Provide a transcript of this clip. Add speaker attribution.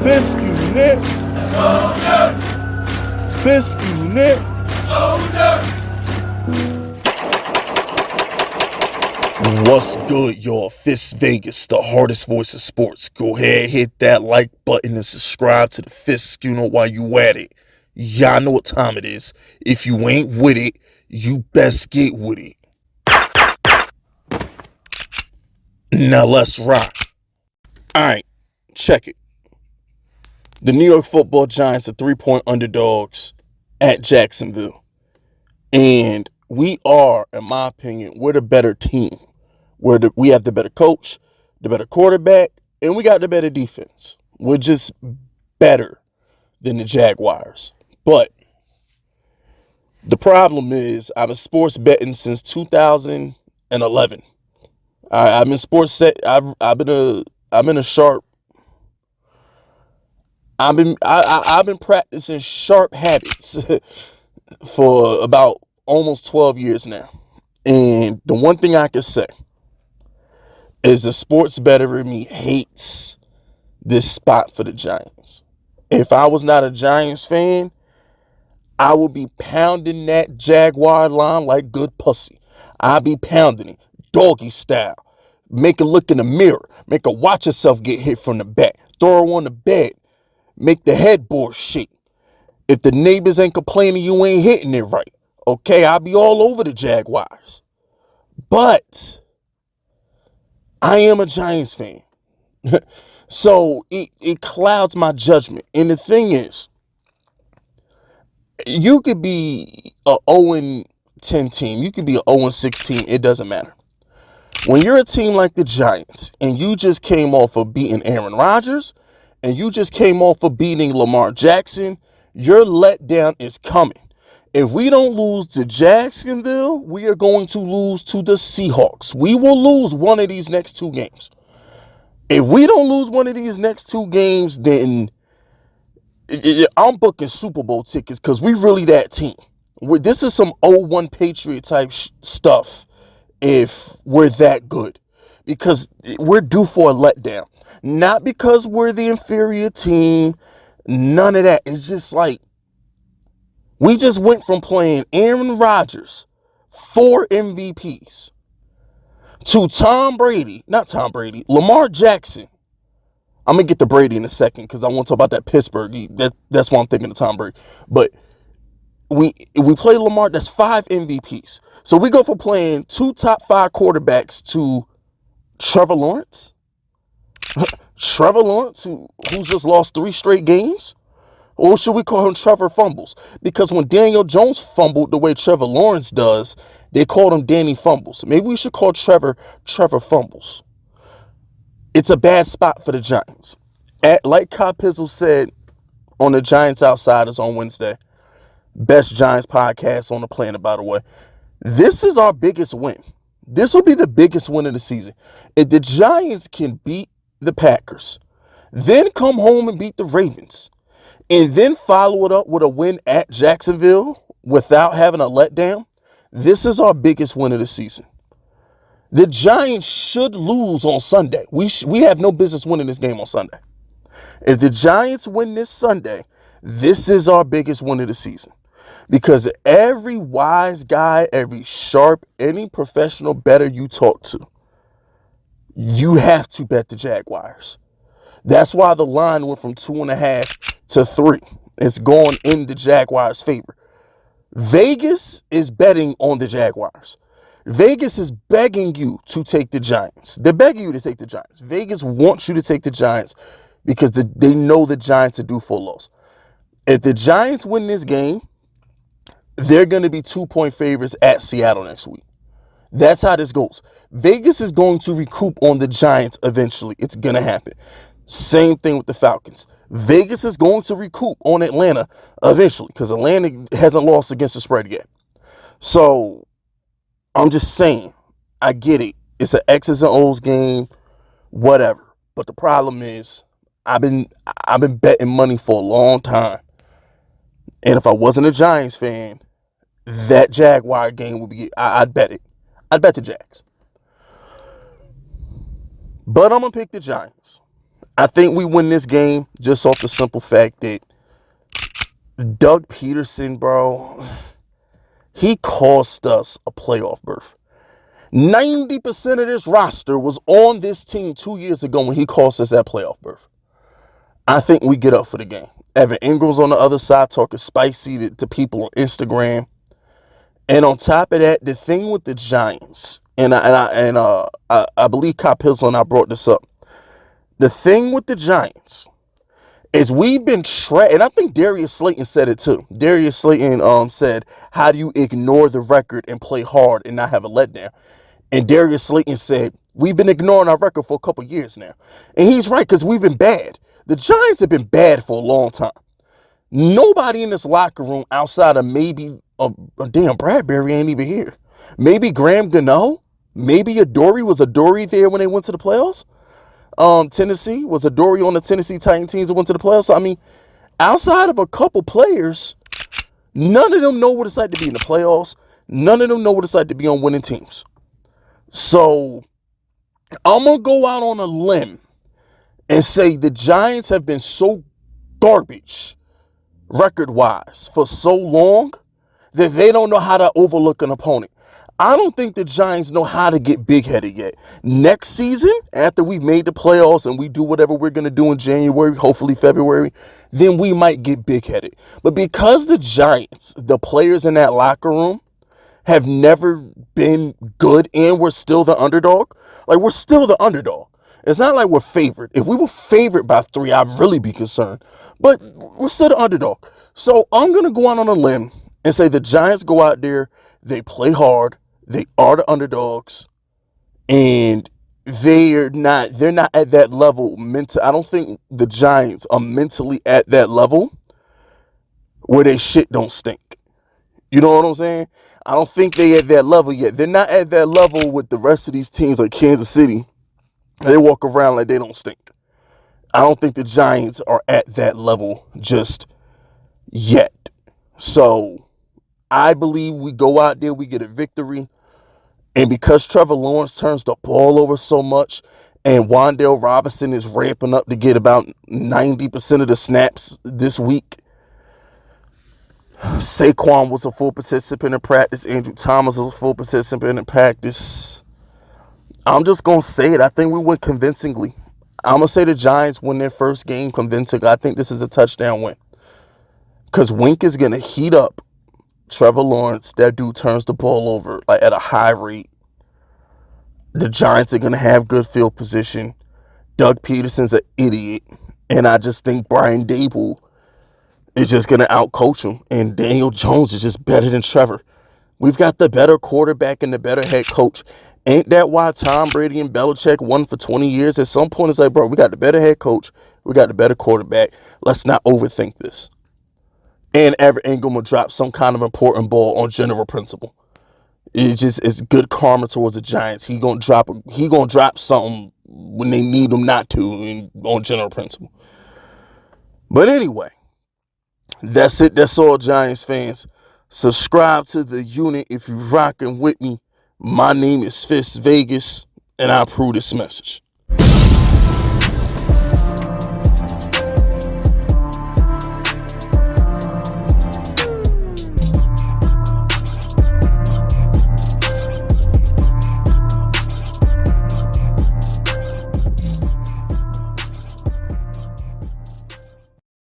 Speaker 1: Fisk unit. Fisk unit. What's good, y'all? Fist Vegas, the hardest voice of sports. Go ahead, hit that like button and subscribe to the Fist unit while you at it. Y'all know what time it is. If you ain't with it, you best get with it. Now let's rock. Alright, check it. The New York Football Giants are 3-point underdogs at Jacksonville. And we are, in my opinion, we're the better team. We have the better coach, the better quarterback, and we got the better defense. We're just better than the Jaguars. But the problem is I've been sports betting since 2011. I've been sports set. I've been practicing sharp habits for about almost 12 years now. And the one thing I can say is the sports bettor in me hates this spot for the Giants. If I was not a Giants fan, I would be pounding that Jaguar line like good pussy. I'd be pounding it, doggy style. Make her look in the mirror. Make her watch herself get hit from the back. Throw her on the bed. Make the headboard shake. If the neighbors ain't complaining, you ain't hitting it right. Okay, I'll be all over the Jaguars. But I am a Giants fan. So it clouds my judgment. And the thing is, you could be a 0-10 team. You could be a 0-6 team. It doesn't matter. When you're a team like the Giants and you just came off of beating Aaron Rodgers and you just came off of beating Lamar Jackson, your letdown is coming. If we don't lose to Jacksonville, we are going to lose to the Seahawks. We will lose one of these next two games. If we don't lose one of these next two games, then I'm booking Super Bowl tickets because we really that team. This is some 0-1 Patriot type stuff if we're that good. Because we're due for a letdown. Not because we're the inferior team. None of that. It's just like we just went from playing Aaron Rodgers, 4 MVPs, to Lamar Jackson. I'm going to get to Brady in a second because I want to talk about that Pittsburgh. That's why I'm thinking of Tom Brady. But we play Lamar, that's 5 MVPs. So we go from playing 2 top 5 quarterbacks to Trevor Lawrence. Trevor Lawrence, who's just lost 3 straight games? Or should we call him Trevor Fumbles? Because when Daniel Jones fumbled the way Trevor Lawrence does, they called him Danny Fumbles. Maybe we should call Trevor Fumbles. It's a bad spot for the Giants. Like Kyle Pizzle said on the Giants Outsiders on Wednesday, best Giants podcast on the planet, by the way, this is our biggest win. This will be the biggest win of the season. If the Giants can beat the Packers, then come home and beat the Ravens, and then follow it up with a win at Jacksonville without having a letdown, this is our biggest win of the season. The Giants should lose on Sunday. We have no business winning this game on Sunday. If the Giants win this Sunday, this is our biggest win of the season. Because every wise guy, every sharp, any professional bettor you talk to, you have to bet the Jaguars. That's why the line went from 2.5 to 3. It's going in the Jaguars' favor. Vegas is betting on the Jaguars. Vegas is begging you to take the Giants. They're begging you to take the Giants. Vegas wants you to take the Giants because they know the Giants are due for a loss. If the Giants win this game, they're going to be 2-point favorites at Seattle next week. That's how this goes. Vegas is going to recoup on the Giants eventually. It's going to happen. Same thing with the Falcons. Vegas is going to recoup on Atlanta eventually because Atlanta hasn't lost against the spread yet. So I'm just saying, I get it. It's an X's and O's game, whatever. But the problem is, I've been betting money for a long time. And if I wasn't a Giants fan, that Jaguar game would be, I'd bet it. I'd bet the Jags. But I'm going to pick the Giants. I think we win this game just off the simple fact that Doug Peterson, bro, he cost us a playoff berth. 90% of this roster was on this team 2 years ago when he cost us that playoff berth. I think we get up for the game. Evan Ingram's on the other side talking spicy to people on Instagram. And on top of that, the thing with the Giants, and I believe Kyle Pilsel and I brought this up. The thing with the Giants is we've been and I think Darius Slayton said it too. Darius Slayton said, "How do you ignore the record and play hard and not have a letdown?" And Darius Slayton said, "We've been ignoring our record for a couple years now." And he's right, because we've been bad. The Giants have been bad for a long time. Nobody in this locker room outside of maybe damn Bradbury ain't even here. Maybe Graham Gano. Maybe Adoree. Was Adoree there when they went to the playoffs? Tennessee. Was Adoree on the Tennessee Titan teams that went to the playoffs? So, I mean, outside of a couple players, none of them know what it's like to be in the playoffs. None of them know what it's like to be on winning teams. So I'm going to go out on a limb and say the Giants have been so garbage record-wise for so long that they don't know how to overlook an opponent. I don't think the Giants know how to get big-headed yet. Next season, after we've made the playoffs and we do whatever we're going to do in January, hopefully February, then we might get big-headed. But because the Giants, the players in that locker room, have never been good and we're still the underdog, like we're still the underdog. It's not like we're favored. If we were favored by 3, I'd really be concerned. But we're still the underdog. So I'm going to go out on a limb and say the Giants go out there, they play hard, they are the underdogs, and they're not at that level mentally. I don't think the Giants are mentally at that level where they shit don't stink. You know what I'm saying? I don't think they at that level yet. They're not at that level with the rest of these teams like Kansas City. They walk around like they don't stink. I don't think the Giants are at that level just yet. So I believe we go out there, we get a victory. And because Trevor Lawrence turns the ball over so much and Wan'Dale Robinson is ramping up to get about 90% of the snaps this week, Saquon was a full participant in practice. Andrew Thomas was a full participant in practice. I'm just going to say it. I think we win convincingly. I'm going to say the Giants win their first game convincingly. I think this is a touchdown win. Because Wink is going to heat up Trevor Lawrence. That dude turns the ball over like at a high rate. The Giants are going to have good field position. Doug Peterson's an idiot. And I just think Brian Daboll is just going to outcoach him. And Daniel Jones is just better than Trevor. We've got the better quarterback and the better head coach. Ain't that why Tom Brady and Belichick won for 20 years? At some point, it's like, bro, we got the better head coach. We got the better quarterback. Let's not overthink this. And Evan Ingram will drop some kind of important ball on general principle. It's good karma towards the Giants. He gonna drop something when they need him not to on general principle. But anyway, that's it. That's all, Giants fans. Subscribe to the unit if you're rocking with me. My name is Fist Vegas, and I approve this message.